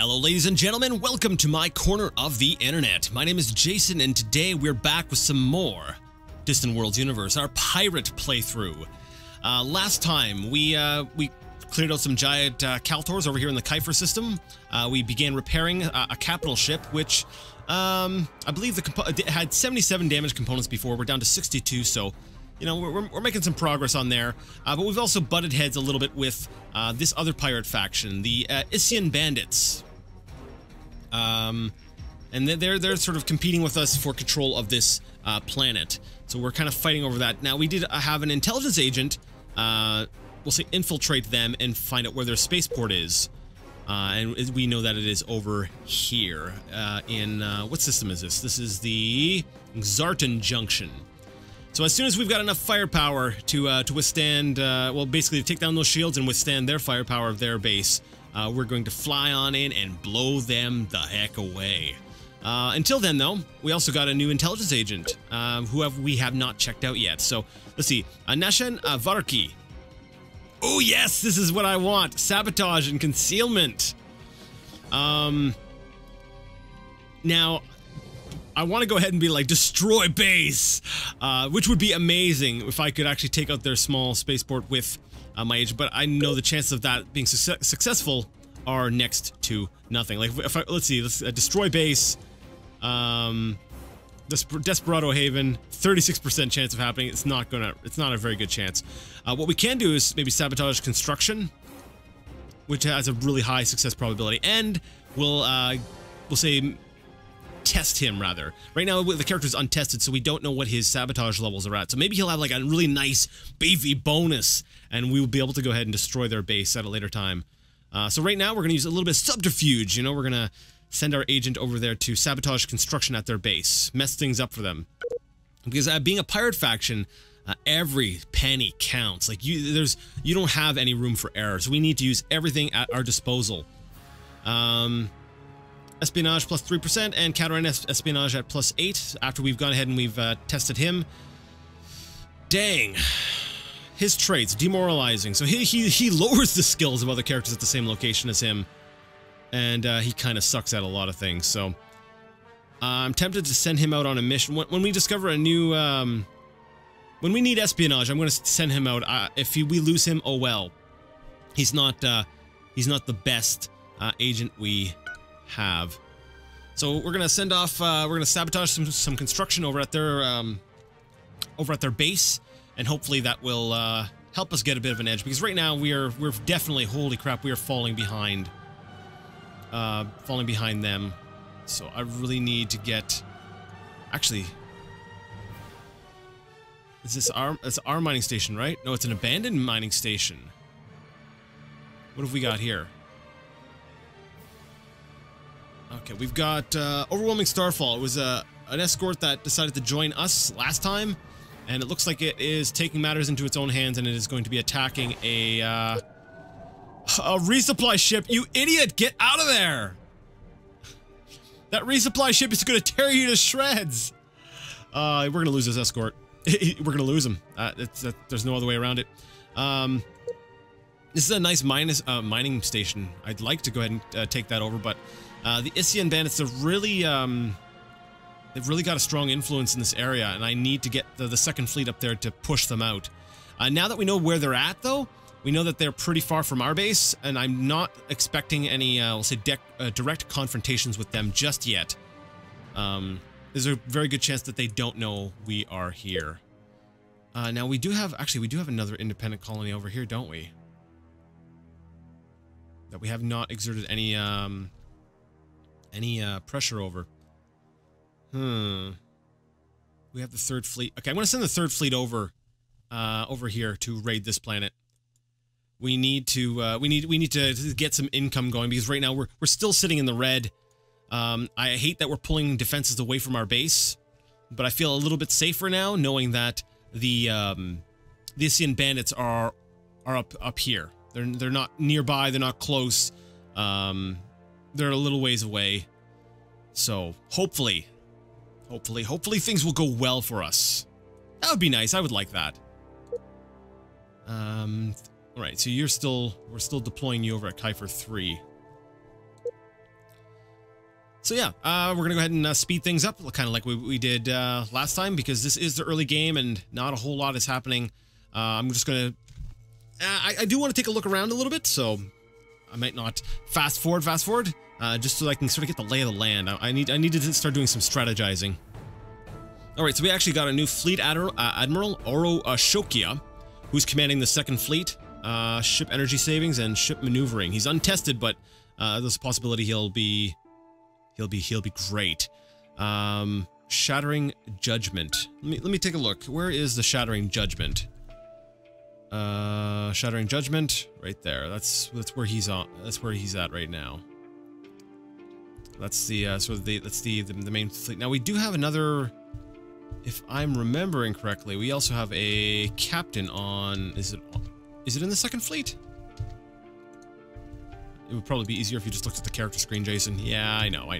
Hello ladies and gentlemen, welcome to my corner of the internet. My name is Jason and today we're back with some more Distant Worlds Universe, our pirate playthrough. Last time we cleared out some giant Kalthors over here in the Kiefer system. We began repairing a capital ship, which I believe it had 77 damage components before. We're down to 62, so you know, we're making some progress on there, but we've also butted heads a little bit with this other pirate faction, the Gizurean bandits. And they're sort of competing with us for control of this planet. So we're kind of fighting over that. Now, we did have an intelligence agent, we'll say infiltrate them and find out where their spaceport is. And we know that it is over here in, what system is this? This is the Xartan Junction. So as soon as we've got enough firepower to withstand, well, basically to take down those shields and withstand their firepower of their base, we're going to fly on in and blow them the heck away. Until then, though, we also got a new intelligence agent, who we have not checked out yet. So let's see, Nashen Varki. Oh yes, this is what I want: sabotage and concealment. Now, I want to go ahead and be like, destroy base, which would be amazing if I could actually take out their small spaceport with my agent, but I know the chances of that being successful are next to nothing. Like, let's see, let's destroy base, Desperado Haven, 36% chance of happening. It's not a very good chance. What we can do is maybe sabotage construction, which has a really high success probability, and we'll say test him, rather. Right now the character's untested, so we don't know what his sabotage levels are at. So maybe he'll have like a really nice beefy bonus and we will be able to go ahead and destroy their base at a later time. So right now we're going to use a little bit of subterfuge. You know, we're going to send our agent over there to sabotage construction at their base, mess things up for them. Because being a pirate faction, every penny counts. Like, you don't have any room for error, so we need to use everything at our disposal. Espionage plus 3% and counter espionage at plus 8 after we've gone ahead and we've tested him. Dang. His traits, demoralizing. So he lowers the skills of other characters at the same location as him. And he kind of sucks at a lot of things. So I'm tempted to send him out on a mission. When we discover a new... when we need espionage, I'm going to send him out. If we lose him, oh well. He's not the best agent we have. So we're gonna send off. We're gonna sabotage some construction over at their base, and hopefully that will help us get a bit of an edge. Because right now we're definitely, holy crap, we are falling behind. Falling behind them. So I really need to get. Actually, is this it's our mining station, right? No, it's an abandoned mining station. What have we got here? Okay, we've got Overwhelming Starfall. It was an escort that decided to join us last time, and it looks like it is taking matters into its own hands, and it is going to be attacking a resupply ship. You idiot! Get out of there! That resupply ship is going to tear you to shreds. We're going to lose this escort. We're going to lose him. There's no other way around it. This is a nice mining station. I'd like to go ahead and take that over, but the Gizurean bandits have really, they've really got a strong influence in this area, and I need to get the second fleet up there to push them out. Now that we know where they're at, though, we know that they're pretty far from our base, and I'm not expecting any, we'll say, direct confrontations with them just yet. There's a very good chance that they don't know we are here. Now we do have another independent colony over here, don't we? That we have not exerted any pressure over. We have the third fleet. Okay, I'm going to send the third fleet over here to raid this planet. We need to get some income going, because right now we're still sitting in the red. I hate that we're pulling defenses away from our base, but I feel a little bit safer now knowing that the Gizurean bandits are up here. They're not nearby. They're not close. They're a little ways away. So hopefully things will go well for us. That would be nice. I would like that. All right. So we're still deploying you over at Kiefer 3. So yeah, we're going to go ahead and speed things up, kind of like we did last time, because this is the early game and not a whole lot is happening. I'm just going to... I do want to take a look around a little bit, so I might not fast forward, just so I can sort of get the lay of the land. I need to start doing some strategizing. Alright, so we actually got a new Fleet Admiral, Oro Shokia, who's commanding the 2nd Fleet. Ship energy savings and ship maneuvering. He's untested, but there's a possibility he'll be great. Shattering Judgment. Let me take a look. Where is the Shattering Judgment? Shattering Judgment, right there. That's where he's on. That's where he's at right now. That's the that's the main fleet. Now we do have another. If I'm remembering correctly, we also have a captain on. Is it in the 2nd Fleet? It would probably be easier if you just looked at the character screen, Jason. Yeah, I know.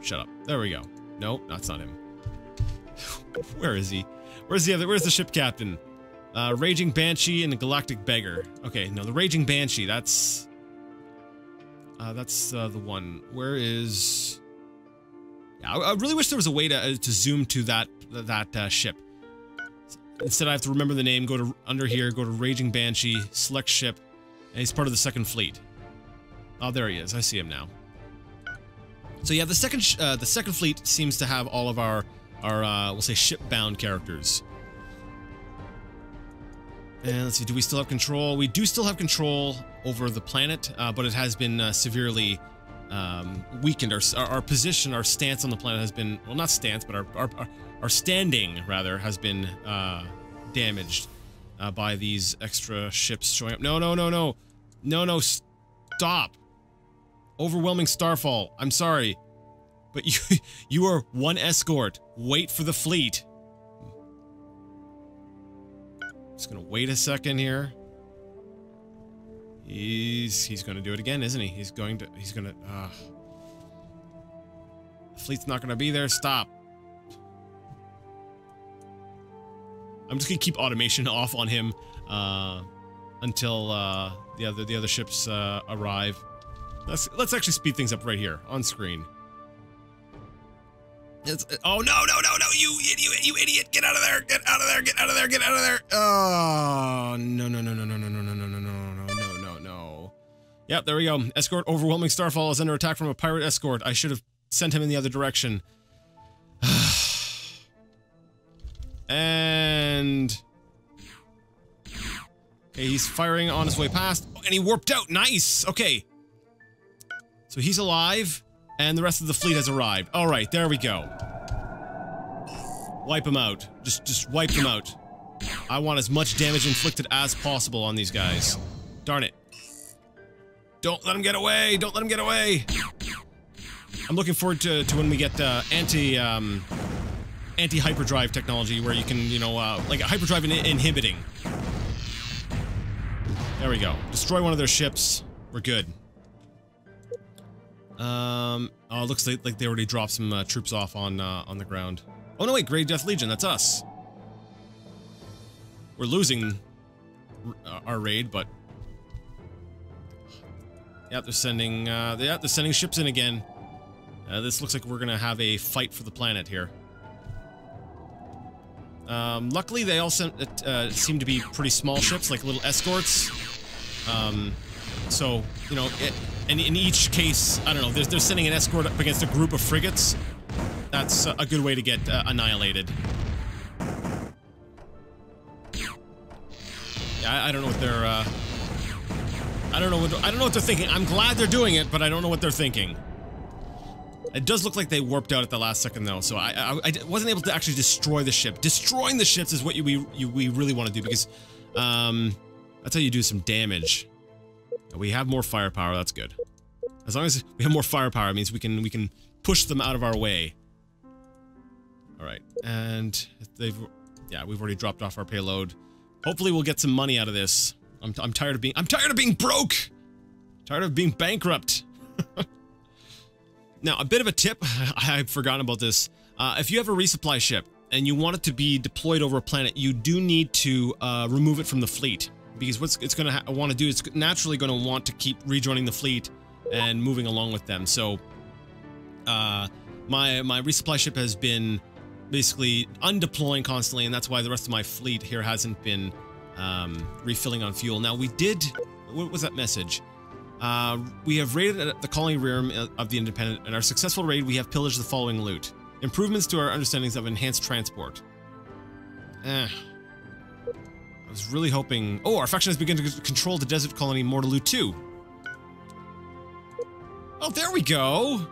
Shut up. There we go. Nope, that's not him. Where is he? Where's the ship captain? Raging Banshee and the Galactic Beggar. Okay, no, the Raging Banshee, that's the one. Where is... Yeah, I really wish there was a way to zoom to that ship. Instead, I have to remember the name, go to under here, go to Raging Banshee, select ship, and he's part of the 2nd Fleet. Oh, there he is. I see him now. So yeah, the second fleet seems to have all of our we'll say ship-bound characters. And let's see, do we still have control? We do still have control over the planet, but it has been severely weakened. Our position, our stance on the planet has been, well, not stance, but our standing rather has been damaged by these extra ships showing up. No, stop. Overwhelming starfall. I'm sorry, but you are one escort. Wait for the fleet. Just gonna wait a second here. He's gonna do it again, isn't he? He's gonna the fleet's not gonna be there. Stop. I'm just gonna keep automation off on him until the other ships arrive. Let's actually speed things up right here on screen. Oh no, you idiot, get out of there, get out of there. Oh no. Yep, there we go. Escort overwhelming starfall is under attack from a pirate escort. I should have sent him in the other direction. And okay, he's firing on his way past, and he warped out. Nice. Okay. So he's alive, and the rest of the fleet has arrived. All right, there we go. Wipe him out. Just wipe them out. I want as much damage inflicted as possible on these guys. Darn it. Don't let him get away. Don't let him get away. I'm looking forward to when we get anti-hyperdrive technology where you can, you know, like hyperdrive inhibiting. There we go. Destroy one of their ships. We're good. Oh, it looks like they already dropped some troops off on the ground. Oh no, wait, Grey Death Legion, that's us. We're losing our raid, but yeah, they're sending ships in again. This looks like we're gonna have a fight for the planet here. Luckily, they all seem to be pretty small ships, like little escorts. So, you know, in each case, I don't know, they're sending an escort up against a group of frigates. That's a good way to get annihilated. Yeah, I don't know what they're, I don't know what they're thinking. I'm glad they're doing it, but I don't know what they're thinking. It does look like they warped out at the last second, though, so I wasn't able to actually destroy the ship. Destroying the ships is what we really want to do, because that's how you do some damage. We have more firepower. That's good. As long as we have more firepower, it means we can push them out of our way. All right, and we've already dropped off our payload. Hopefully, we'll get some money out of this. I'm tired of being broke. Tired of being bankrupt. Now, a bit of a tip. I've forgotten about this. If you have a resupply ship and you want it to be deployed over a planet, you do need to remove it from the fleet. Because what it's going to want to do, it's naturally going to want to keep rejoining the fleet and moving along with them. So, My resupply ship has been basically undeploying constantly, and that's why the rest of my fleet here hasn't been refilling on fuel. Now, we did... What was that message? We have raided the colony realm of the Independent. In our successful raid, we have pillaged the following loot. Improvements to our understandings of enhanced transport. I was really hoping... Oh, our faction has begun to control the desert colony Mortaloo 2. Oh, there we go!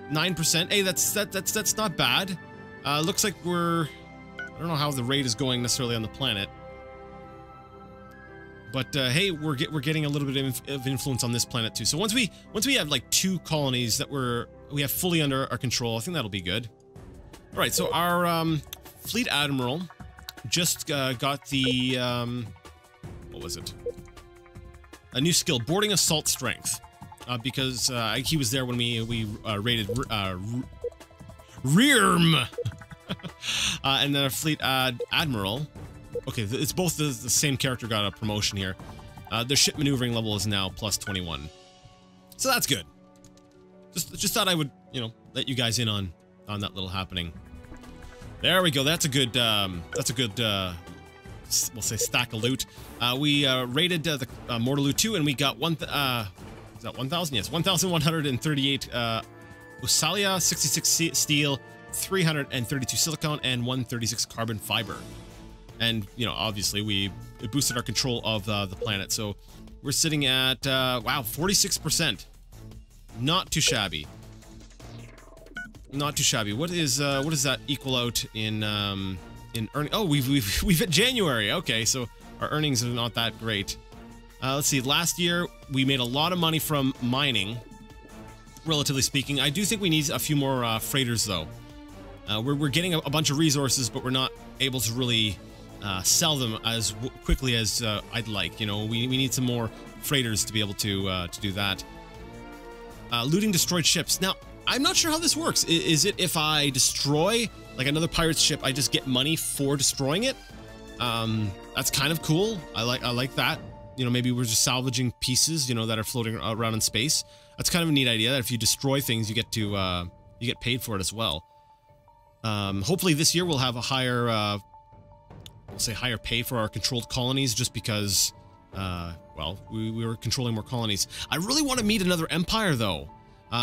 9%. Hey, that's not bad. Looks like we're... I don't know how the raid is going necessarily on the planet. But, hey, we're getting a little bit of influence on this planet, too. So once we have, like, 2 colonies that we have fully under our control, I think that'll be good. Alright, so our, Fleet Admiral just, got the, what was it? A new skill, Boarding Assault Strength. Because, he was there when we raided, Rearm! And then our Fleet Admiral... Okay, it's both the same character got a promotion here. Their ship maneuvering level is now plus 21. So that's good. Just thought I would, you know, let you guys in on that little happening. There we go. That's a good, we'll say stack of loot. We raided the Mortaloo 2 and we got is that 1,000? Yes, 1,138 Usalia, 66 steel, 332 silicon, and 136 carbon fiber. And, you know, obviously it boosted our control of the planet. So we're sitting at, wow, 46%. Not too shabby. Not too shabby. What does that equal out in earning? Oh, we've hit January. Okay, so our earnings are not that great. Let's see. Last year we made a lot of money from mining, relatively speaking. I do think we need a few more freighters, though. We're getting a bunch of resources, but we're not able to really sell them as quickly as I'd like. You know, we need some more freighters to be able to do that. Looting destroyed ships. Now, I'm not sure how this works. Is it if I destroy like another pirate's ship, I just get money for destroying it? That's kind of cool. I like that. You know, maybe we're just salvaging pieces, you know, that are floating around in space. That's kind of a neat idea. That if you destroy things, you get to you get paid for it as well. Hopefully this year we'll have a higher, we'll say higher pay for our controlled colonies, just because, well, we were controlling more colonies. I really want to meet another empire, though,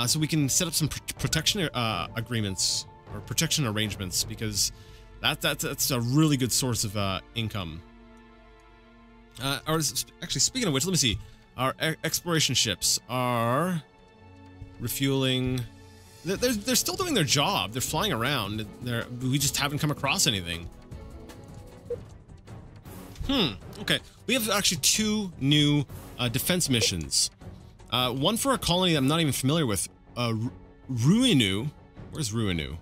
so we can set up some protection agreements or protection arrangements, because that's a really good source of income. Actually, speaking of which, let me see. Our exploration ships are refueling. They're still doing their job. They're flying around. We just haven't come across anything. Okay. We have actually 2 new defense missions. One for a colony that I'm not even familiar with. Ruinu. Where's Ruinu?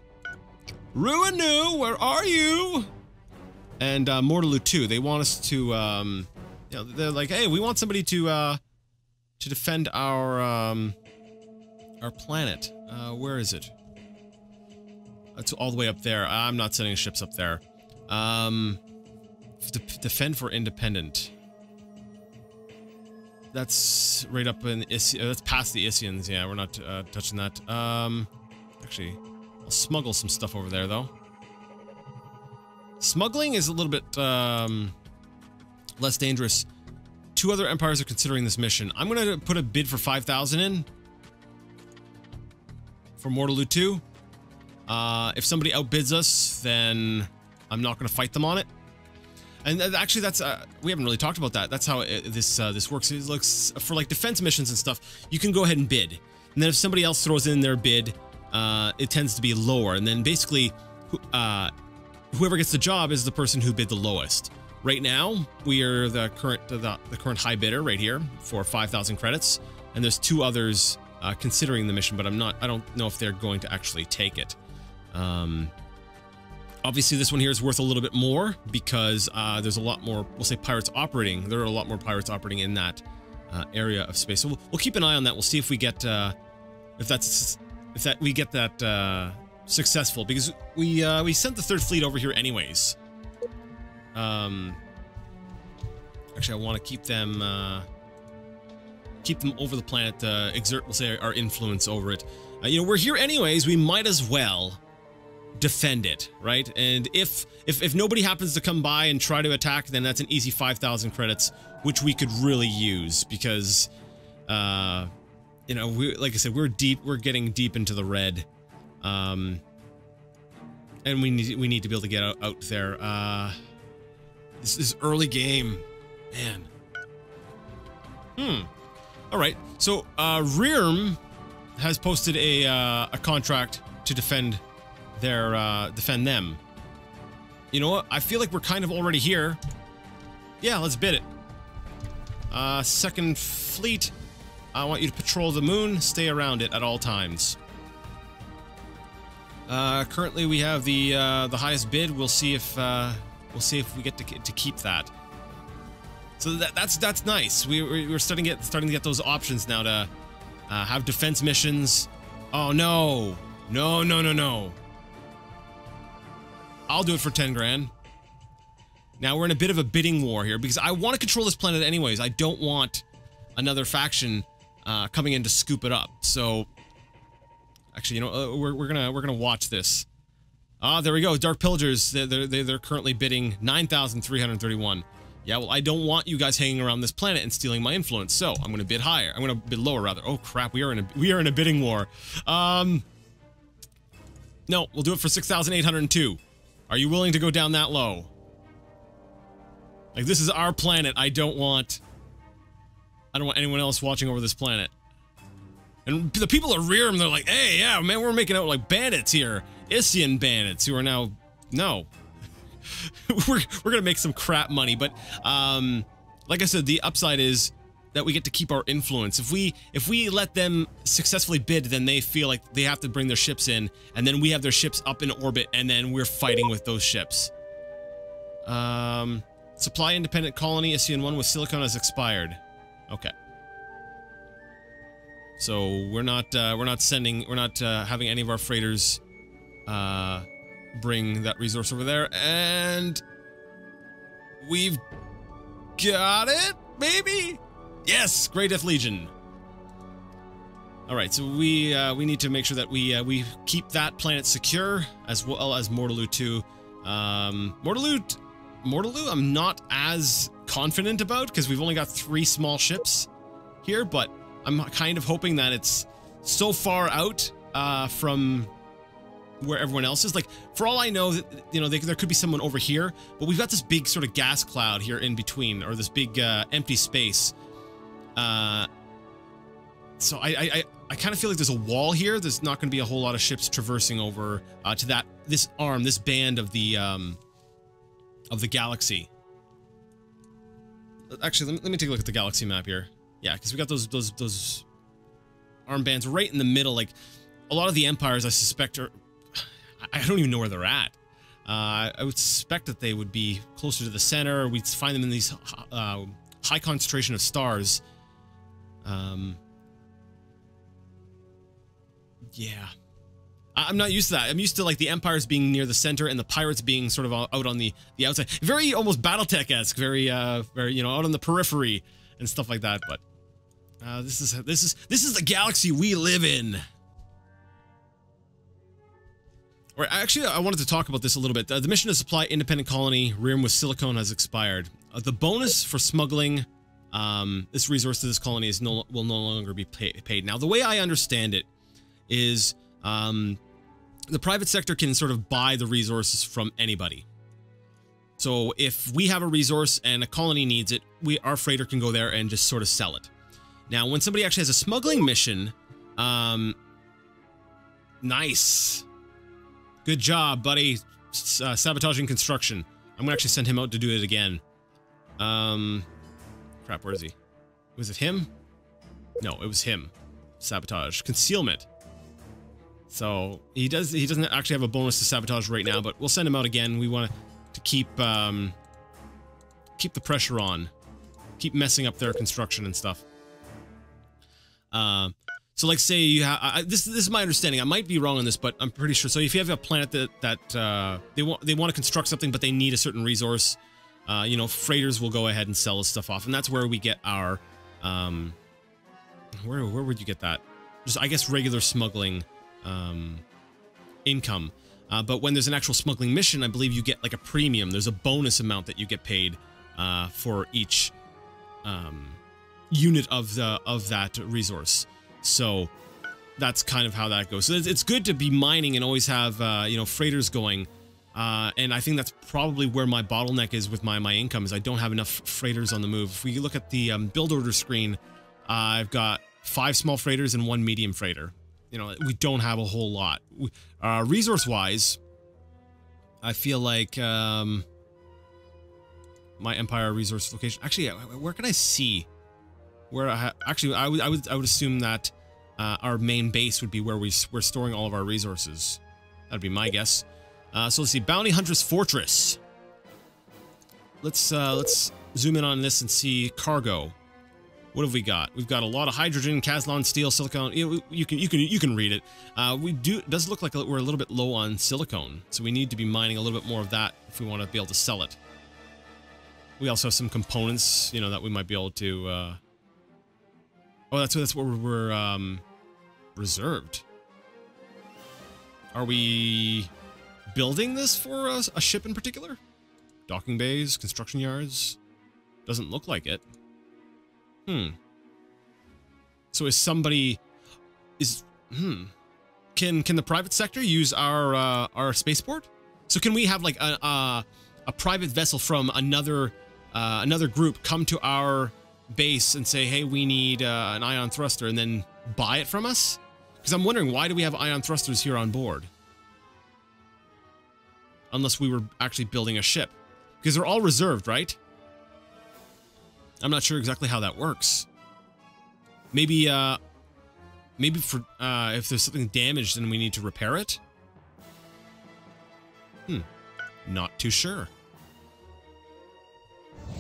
Ruinu, where are you? And Mortaloo 2. They want us to, you know, they're like, hey, we want somebody to defend our planet. Where is it? It's all the way up there. I'm not sending ships up there. Defend for Independent. That's right up in that's past the Isians. Yeah, we're not touching that. Actually, I'll smuggle some stuff over there, though. Smuggling is a little bit less dangerous. 2 other empires are considering this mission. I'm gonna put a bid for 5,000 in for Mortaloo 2. If somebody outbids us, then I'm not gonna fight them on it. And actually, that's we haven't really talked about that. That's how this works. It looks for like defense missions and stuff. You can go ahead and bid, and then if somebody else throws in their bid, it tends to be lower. And then basically, whoever gets the job is the person who bid the lowest. Right now, we are the current high bidder right here for 5,000 credits, and there's 2 others considering the mission, but I don't know if they're going to actually take it. Obviously, this one here is worth a little bit more because there's a lot more, we'll say, pirates operating. There are a lot more pirates operating in that area of space. So we'll keep an eye on that. We'll see if we get we get that successful, because we sent the 3rd fleet over here anyways. Actually, I want to keep them keep them over the planet, exert, we'll say, our influence over it. You know, we're here anyways, we might as well defend it, right? And if nobody happens to come by and try to attack, then that's an easy 5,000 credits, which we could really use, because, you know, like I said, we're getting deep into the red. And we need to be able to get out there. This is early game. Man. Alright, so, Rearm has posted a contract to defend them. You know what? I feel like we're kind of already here. Yeah, let's bid it. Second Fleet, I want you to patrol the moon, stay around it at all times. Currently we have the highest bid. We'll see if we get to keep that. So that's nice. We're starting to get those options now to have defense missions. Oh no. No. I'll do it for 10 grand. Now we're in a bit of a bidding war here because I want to control this planet anyways. I don't want another faction coming in to scoop it up. So actually, you know, we're gonna watch this. Ah, there we go. Dark Pillagers. They're currently bidding 9,331. Yeah, well, I don't want you guys hanging around this planet and stealing my influence. So I'm gonna bid higher. I'm gonna bid lower rather. Oh crap, we are in a bidding war. No, we'll do it for 6,802. Are you willing to go down that low? Like, this is our planet. I don't want anyone else watching over this planet. And the people at Rearm, they're like, hey, yeah, man, we're making out like bandits here. Isian bandits who are now... No. we're gonna make some crap money, but, like I said, the upside is that we get to keep our influence. If we let them successfully bid, then they feel like they have to bring their ships in, and then we have their ships up in orbit, and then we're fighting with those ships. Supply independent colony, Isian 1 with silicon has expired. Okay. So we're not having any of our freighters bring that resource over there, and we've got it, maybe? Yes, Grey Death Legion. All right, so we need to make sure that we keep that planet secure, as well as Mortaloo 2. Mortaloo, I'm not as confident about because we've only got 3 small ships here, but I'm kind of hoping that it's so far out from where everyone else is. Like, for all I know, you know, there could be someone over here, but we've got this big sort of gas cloud here in between, or this big empty space. So I kind of feel like there's a wall here. There's not going to be a whole lot of ships traversing over to this band of the galaxy. Actually, let me take a look at the galaxy map here. Yeah, because we got those armbands right in the middle. Like, a lot of the empires, I suspect, are... I don't even know where they're at. I would suspect that they would be closer to the center. We'd find them in these high concentration of stars. Yeah. I'm not used to that. I'm used to, like, the empires being near the center and the pirates being sort of out on the outside. Very almost Battletech-esque, very, you know, out on the periphery and stuff like that. But this is the galaxy we live in. All right, actually, I wanted to talk about this a little bit. The mission to supply independent colony Rearm with silicone has expired. The bonus for smuggling this resource to this colony will no longer be paid. Now, the way I understand it is the private sector can sort of buy the resources from anybody. So if we have a resource and a colony needs it, our freighter can go there and just sort of sell it. Now, when somebody actually has a smuggling mission, nice. Good job, buddy. Sabotaging construction. I'm gonna actually send him out to do it again. Crap, where is he? Was it him? No, it was him. Sabotage. Concealment. So, he doesn't actually have a bonus to sabotage right now, but we'll send him out again. We want to keep the pressure on. Keep messing up their construction and stuff. So, like, say you have... this is my understanding. I might be wrong on this, but I'm pretty sure. So, if you have a planet that they want to construct something, but they need a certain resource, you know, freighters will go ahead and sell this stuff off, and that's where we get our where would you get that? Just, I guess, regular smuggling income. But when there's an actual smuggling mission, I believe you get like a premium. There's a bonus amount that you get paid for each unit of that resource. So that's kind of how that goes. So it's good to be mining and always have you know, freighters going. And I think that's probably where my bottleneck is with my income, is I don't have enough freighters on the move. If we look at the build order screen, I've got 5 small freighters and 1 medium freighter. You know, we don't have a whole lot. Resource-wise, I feel like my Empire resource location. Actually, where can I see? Where I would assume that our main base would be where we're storing all of our resources. That'd be my guess. So let's see, Bounty Hunter's Fortress. Let's zoom in on this and see cargo. What have we got? We've got a lot of hydrogen, Caslon, steel, silicone. You can read it. It does look like we're a little bit low on silicone, so we need to be mining a little bit more of that if we want to be able to sell it. We also have some components, you know, that we might be able to. Oh, that's what we're reserved. Are we building this for a ship in particular? Docking bays, construction yards? Doesn't look like it. So is somebody... Can the private sector use our spaceport? So can we have like a private vessel from another group come to our base and say, hey, we need an ion thruster, and then buy it from us? Because I'm wondering, why do we have ion thrusters here on board? Unless we were actually building a ship. Because they're all reserved, right? I'm not sure exactly how that works. Maybe for if there's something damaged and we need to repair it? Not too sure.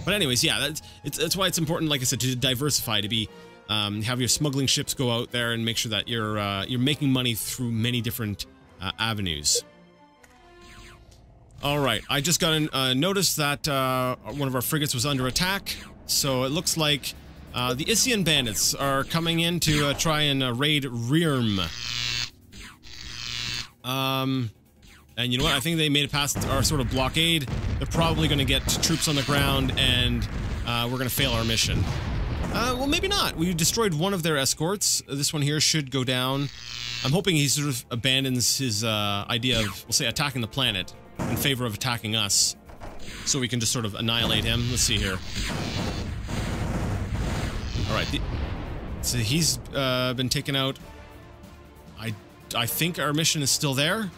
But anyways, yeah, that's why it's important, like I said, to diversify, to be have your smuggling ships go out there and make sure that you're making money through many different avenues. All right, I just got a notice that one of our frigates was under attack, so it looks like the Isian bandits are coming in to try and raid Rearm. And you know what? I think they made it past our sort of blockade. They're probably going to get troops on the ground, and we're going to fail our mission. Well, maybe not. We destroyed one of their escorts. This one here should go down. I'm hoping he sort of abandons his idea of, we'll say, attacking the planet in favor of attacking us, so we can just sort of annihilate him. Let's see here. All right, so he's been taken out. I think our mission is still there.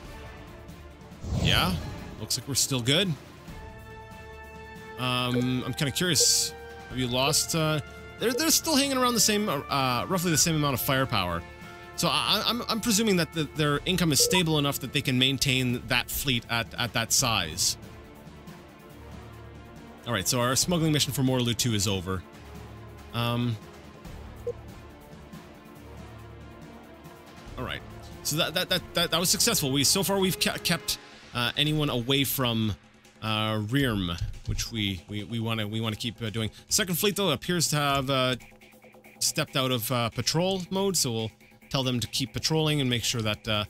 Yeah, looks like we're still good. I'm kind of curious. Have you lost? They're still hanging around the same, roughly the same amount of firepower. So I'm presuming that their income is stable enough that they can maintain that fleet at that size. All right, so our smuggling mission for Mortaloo 2 is over. All right, so that was successful. So far we've kept anyone away from Rearm, which we want to keep doing. Second fleet though appears to have stepped out of patrol mode, so we'll tell them to keep patrolling and make sure that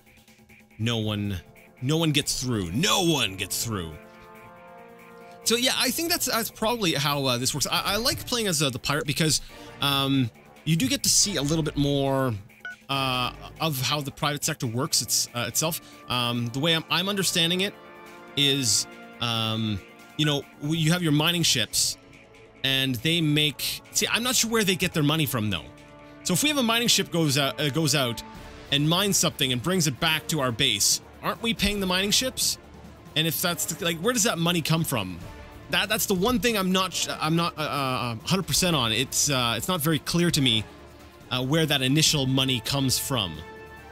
no one gets through. No one gets through. So yeah, I think that's probably how this works. I like playing as the pirate because you do get to see a little bit more of how the private sector works itself. The way I'm understanding it is, you know, you have your mining ships, and they make. See, I'm not sure where they get their money from though. So if we have a mining ship goes out and mines something and brings it back to our base, aren't we paying the mining ships? And if that's like, where does that money come from? That's the one thing I'm not 100% on. It's not very clear to me where that initial money comes from.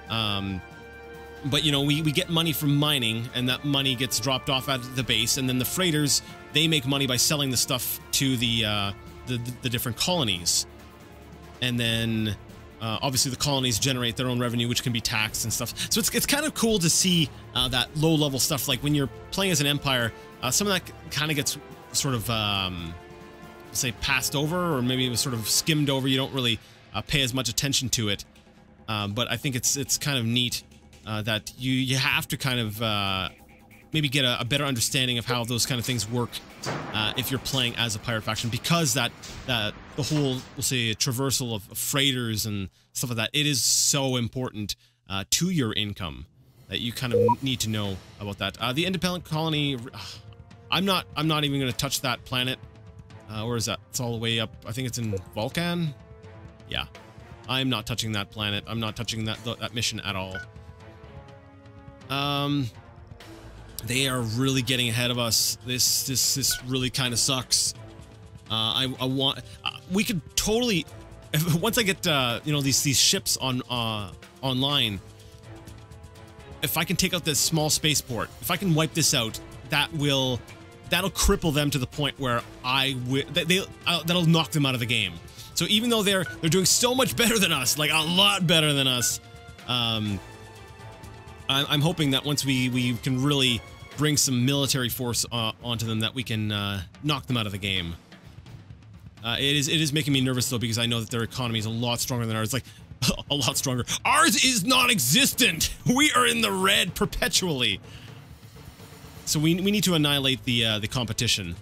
But you know, we get money from mining, and that money gets dropped off at the base, and then the freighters, they make money by selling the stuff to the different colonies. And then, obviously, the colonies generate their own revenue, which can be taxed and stuff. So it's kind of cool to see that low-level stuff. Like, when you're playing as an empire, some of that kind of gets sort of, say, passed over, or maybe it was sort of skimmed over. You don't really pay as much attention to it. But I think it's kind of neat that you have to kind of maybe get a better understanding of how those kind of things work if you're playing as a pirate faction, because that the whole, we'll say, traversal of freighters and stuff like that, it is so important to your income that you kind of need to know about that. The independent colony, I'm not even going to touch that planet. Where is that? It's all the way up. I think it's in Vulcan. Yeah, I'm not touching that planet. I'm not touching that mission at all. They are really getting ahead of us. This really kind of sucks. I want. We could totally. Once I get you know, these ships on online. If I can take out this small spaceport, if I can wipe this out, that'll cripple them to the point where that'll knock them out of the game. So even though they're doing so much better than us, like a lot better than us, I'm hoping that once we can really bring some military force onto them, that we can knock them out of the game. It is making me nervous though, because I know that their economy is a lot stronger than ours. Like, a lot stronger. Ours is non-existent. We are in the red perpetually. So we need to annihilate the competition.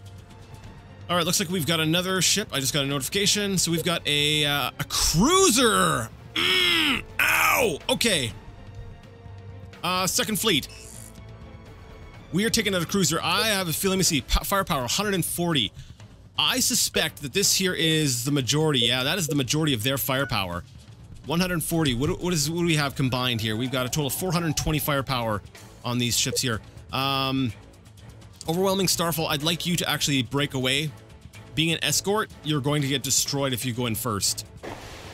All right, looks like we've got another ship. I just got a notification. So we've got a cruiser. Ow. Okay. Second fleet. We are taking out a cruiser. I have a feeling. Let me see. Firepower 140. I suspect that this here is the majority. Yeah, that is the majority of their firepower. 140. What do we have combined here? We've got a total of 420 firepower on these ships here. Overwhelming Starfall, I'd like you to actually break away. Being an escort, you're going to get destroyed if you go in first.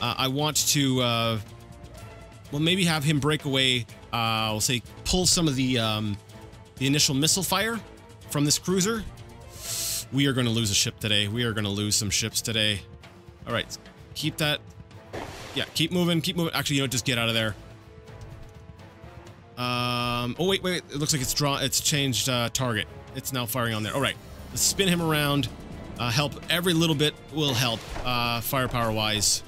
I want to, well, maybe have him break away. We'll say pull some of the initial missile fire from this cruiser. We are going to lose a ship today. We are going to lose some ships today. All right, keep that. Yeah, keep moving, keep moving. Actually, you know, just get out of there. Oh, wait. It looks like it's changed target. It's now firing on there. All right, let's spin him around. Help. Every little bit will help, firepower-wise.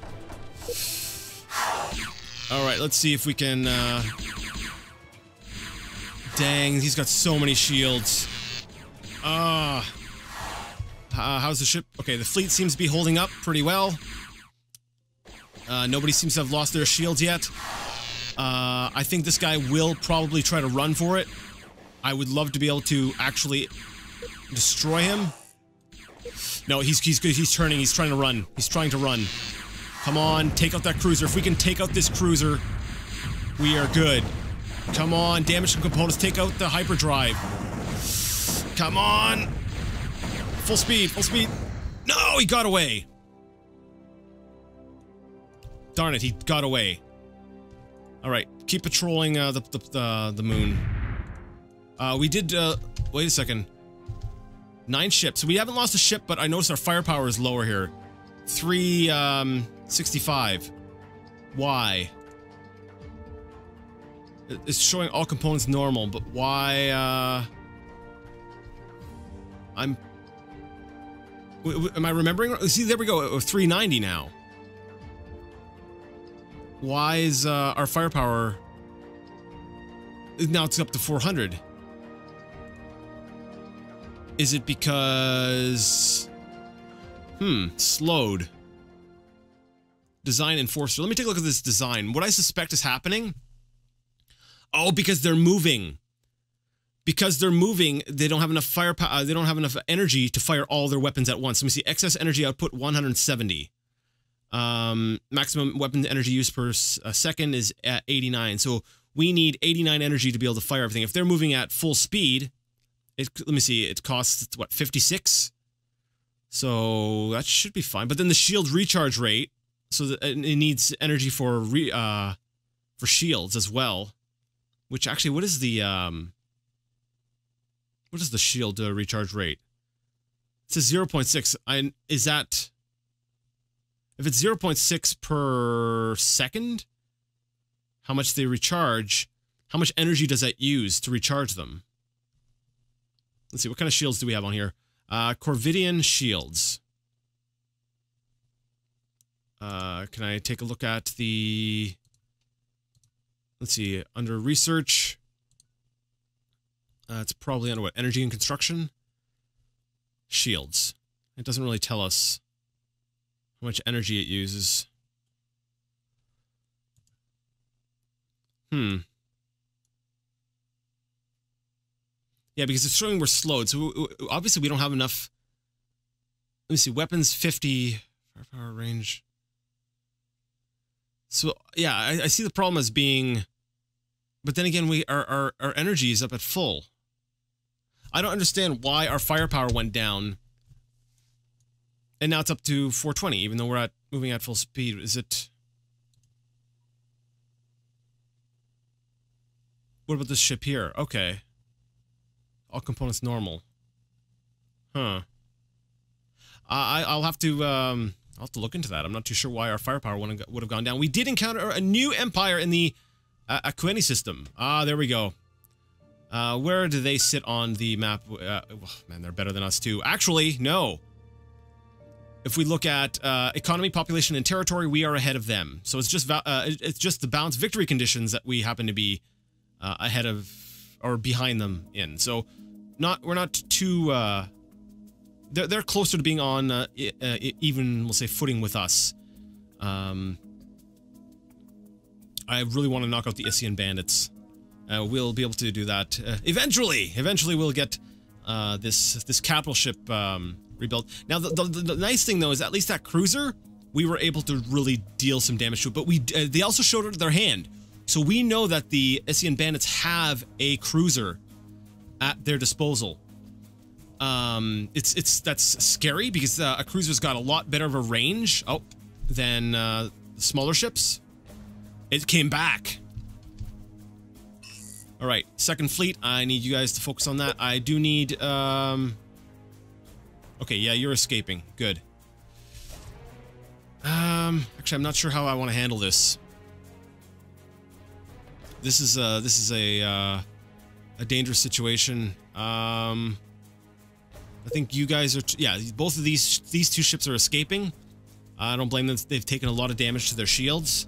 All right, let's see if we can... Dang, he's got so many shields. How's the ship? Okay, the fleet seems to be holding up pretty well. Nobody seems to have lost their shields yet. I think this guy will probably try to run for it. I would love to be able to actually destroy him. No, he's turning. He's trying to run. He's trying to run. Come on, take out that cruiser. If we can take out this cruiser, we are good. Come on, damage some components. Take out the hyperdrive. Come on. Full speed, full speed. No, he got away. Darn it, he got away. Alright, keep patrolling the moon. We did, wait a second. 9 ships. So we haven't lost a ship, but I noticed our firepower is lower here. 365. Why? It's showing all components normal, but why, am I remembering? See, there we go, 390 now. Why is our firepower... Now it's up to 400. Is it because... slowed. Design enforcer. Let me take a look at this design. What I suspect is happening... Oh, because they're moving. Because they're moving, they don't have enough firepower, they don't have enough energy to fire all their weapons at once. Let me see, excess energy output 170. Maximum weapon energy use per second is at 89. So we need 89 energy to be able to fire everything. If they're moving at full speed, let me see, it costs, what, 56? So that should be fine. But then the shield recharge rate, so that it needs energy for shields as well. Which actually, what is the shield recharge rate? It says 0.6. Is that... If it's 0.6 per second, how much they recharge, how much energy does that use to recharge them? Let's see, what kind of shields do we have on here? Corvidian shields. Can I take a look at the... Let's see, under research. It's probably under what? Energy and construction? Shields. It doesn't really tell us how much energy it uses. Yeah, because it's showing we're slowed, so obviously we don't have enough. Let me see, weapons 50, firepower range. So yeah, I see the problem as being, but then again, our energy is up at full. I don't understand why our firepower went down, and now it's up to 420, even though we're moving at full speed. Is it? What about this ship here? Okay. All components normal. Huh. I'll have to look into that. I'm not too sure why our firepower would have gone down. We did encounter a new empire in the Aqueni system. Ah, there we go. Where do they sit on the map? Man, they're better than us too. Actually, no. If we look at economy, population, and territory, we are ahead of them. So it's just the balanced victory conditions that we happen to be ahead of or behind them in. So we're not too they're closer to being on even, we'll say, footing with us. I really want to knock out the Gizurean bandits. We'll be able to do that eventually. Eventually, we'll get this capital ship rebuilt. Now, the nice thing though is at least that cruiser, we were able to really deal some damage to it. But they also showed it their hand, so we know that the Gizurean bandits have a cruiser at their disposal. That's scary because a cruiser's got a lot better of a range than the smaller ships. It came back. All right, second fleet. I need you guys to focus on that. I do need. Okay, yeah, you're escaping. Good. Actually, I'm not sure how I want to handle this. This is a dangerous situation. I think you guys are. Yeah, both of these two ships are escaping. I don't blame them. They've taken a lot of damage to their shields.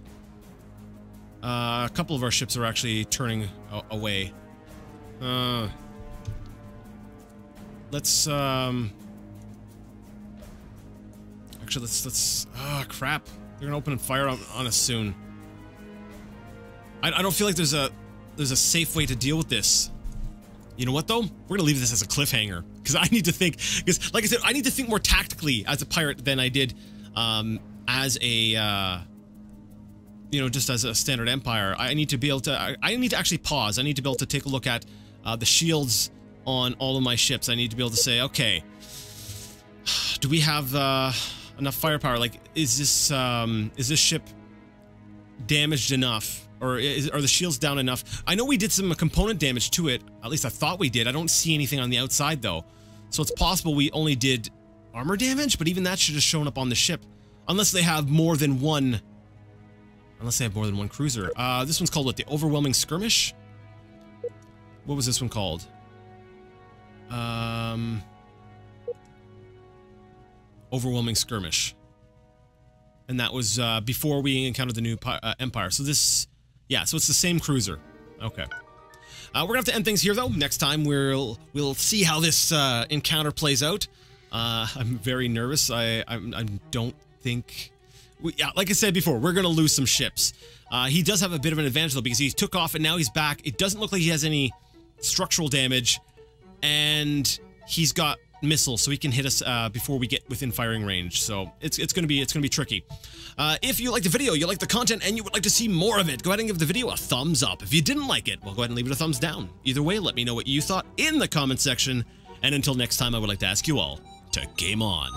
A couple of our ships are actually turning away. Let's actually let's crap. They're gonna open fire on us soon. I don't feel like there's a safe way to deal with this. You know what though? We're gonna leave this as a cliffhanger because I need to think. Because like I said, I need to think more tactically as a pirate than I did as a just as a standard empire. I need to be able to. I need to actually pause. I need to be able to take a look at the shields on all of my ships. I need to be able to say, okay, do we have enough firepower? Like, is this ship damaged enough? Or are the shields down enough? I know we did some component damage to it. At least I thought we did. I don't see anything on the outside, though. So it's possible we only did armor damage, but even that should have shown up on the ship. Unless they have more than one... Unless they have more than one cruiser. This one's called, what, the Overwhelming Skirmish? What was this one called? Overwhelming Skirmish. And that was before we encountered the new Empire. So this... Yeah, so it's the same cruiser. Okay. We're gonna have to end things here, though. Next time, we'll see how this encounter plays out. I'm very nervous. I don't think... Yeah, like I said before, we're gonna lose some ships. He does have a bit of an advantage, though, because he took off and now he's back. It doesn't look like he has any structural damage, and he's got missiles, so he can hit us before we get within firing range. So it's gonna be tricky. If you like the video, you like the content, and you would like to see more of it, go ahead and give the video a thumbs up. If you didn't like it, well, go ahead and leave it a thumbs down. Either way, let me know what you thought in the comment section. And until next time, I would like to ask you all to game on.